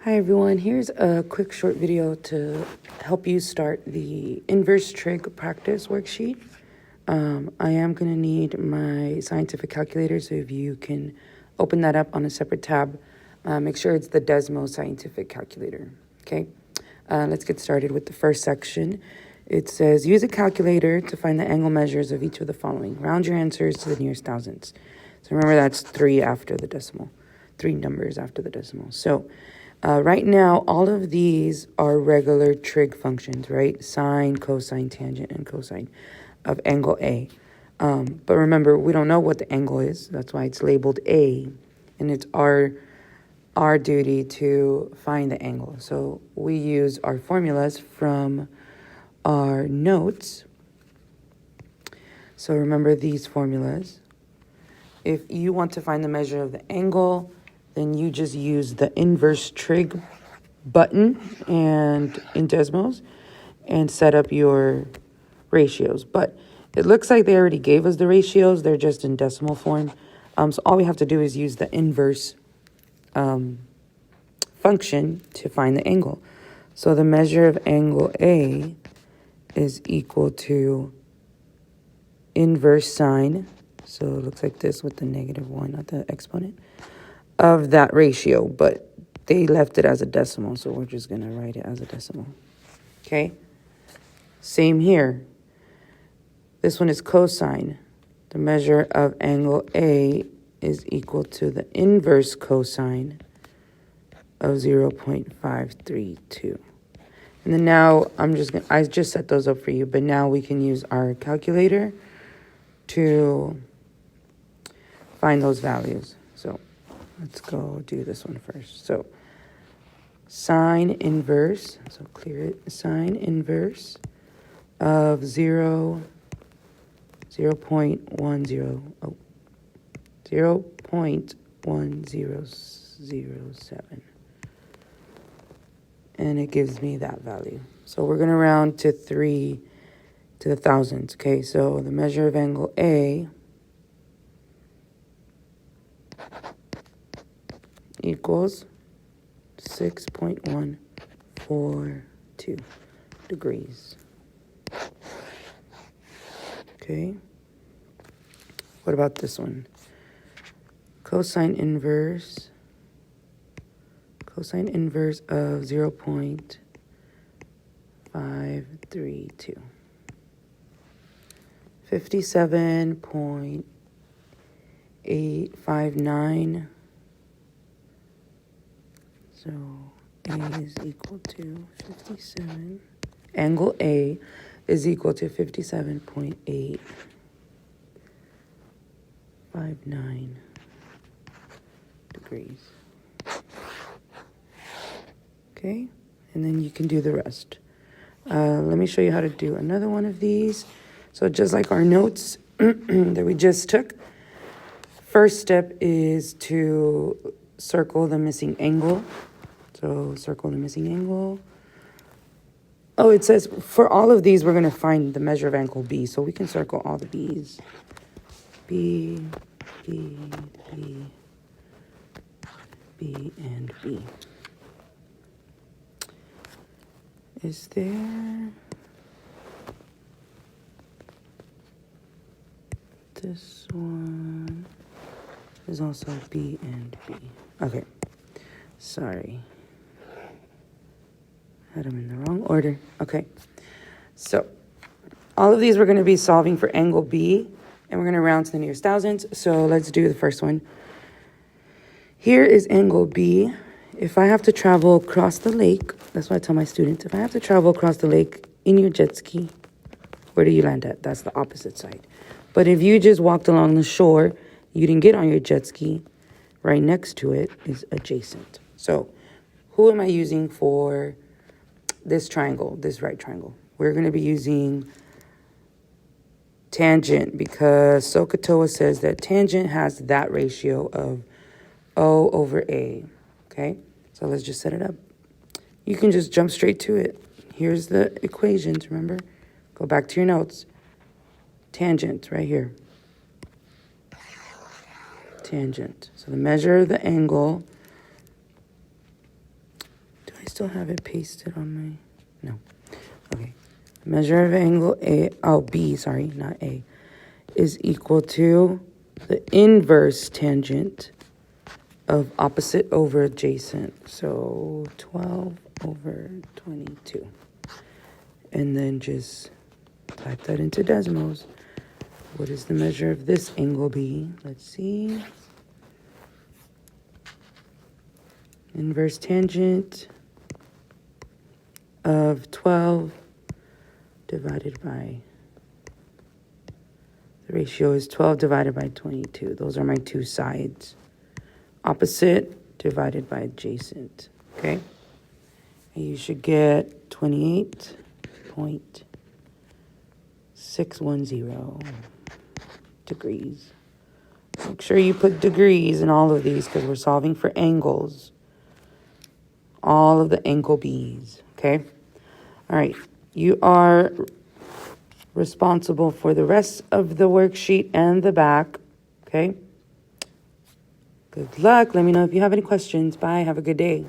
Hi everyone, here's a quick short video to help you start the inverse trig practice worksheet. I am going to need my scientific calculator, so if you can open that up on a separate tab, make sure it's the Desmo scientific calculator, okay? Let's get started with the first section. It says, use a calculator to find the angle measures of each of the following. Round your answers to the nearest thousandths. So remember that's 3 after the decimal, 3 numbers after the decimal. So right now, all of these are regular trig functions, right? Sine, cosine, tangent, and cosine of angle A. But remember, we don't know what the angle is. That's why it's labeled A. And it's our duty to find the angle. So we use our formulas from our notes. So remember these formulas. If you want to find the measure of the angle, then you just use the inverse trig button and in Desmos and set up your ratios. But it looks like they already gave us the ratios. They're just in decimal form. So all we have to do is use the inverse function to find the angle. So the measure of angle A is equal to inverse sine. So it looks like this with the -1, not the exponent, of that ratio. But they left it as a decimal, so we're just going to write it as a decimal. Okay? Same here. This one is cosine. The measure of angle A is equal to the inverse cosine of 0.532. And then now I just set those up for you, but now we can use our calculator to find those values. So let's go do this one first. So sine inverse, so clear it, sine inverse of 0.1007 and it gives me that value. So we're going to round to 3 to the thousandths. Okay, so the measure of angle A equals 6.142 degrees. Okay. What about this one? Cosine inverse of 0.532. 57.859. So A is equal to 57. Angle A is equal to 57.859 degrees. Okay, and then you can do the rest. Let me show you how to do another one of these. So just like our notes that we just took, first step is to circle the missing angle. So circle the missing angle. Oh, it says for all of these, we're going to find the measure of angle B. So we can circle all the B's. B, B, B, B, and B. Is there... This one is also B and B. Okay. Sorry. Had them in the wrong order. Okay. So all of these we're going to be solving for angle B, and we're going to round to the nearest thousandths. So let's do the first one. Here is angle B. If I have to travel across the lake, that's what I tell my students, if I have to travel across the lake in your jet ski, where do you land at? That's the opposite side. But if you just walked along the shore, you didn't get on your jet ski, right next to it is adjacent. So who am I using for this triangle, this right triangle? We're going to be using tangent because SOHCAHTOA says that tangent has that ratio of O over A. Okay, so let's just set it up. You can just jump straight to it. Here's the equations, remember? Go back to your notes. Tangent, right here. Tangent. So the measure of the angle still have it pasted on my... No. Okay. Measure of angle A, oh, B, sorry, not A, is equal to the inverse tangent of opposite over adjacent. So 12 over 22. And then just type that into decimals. What is the measure of this angle B? Let's see. Inverse tangent of 12 divided by, the ratio is 12 divided by 22. Those are my two sides. Opposite divided by adjacent, okay? And you should get 28.610 degrees. Make sure you put degrees in all of these because we're solving for angles. All of the angle B's, okay? All right, you are responsible for the rest of the worksheet and the back, okay? Good luck. Let me know if you have any questions. Bye. Have a good day.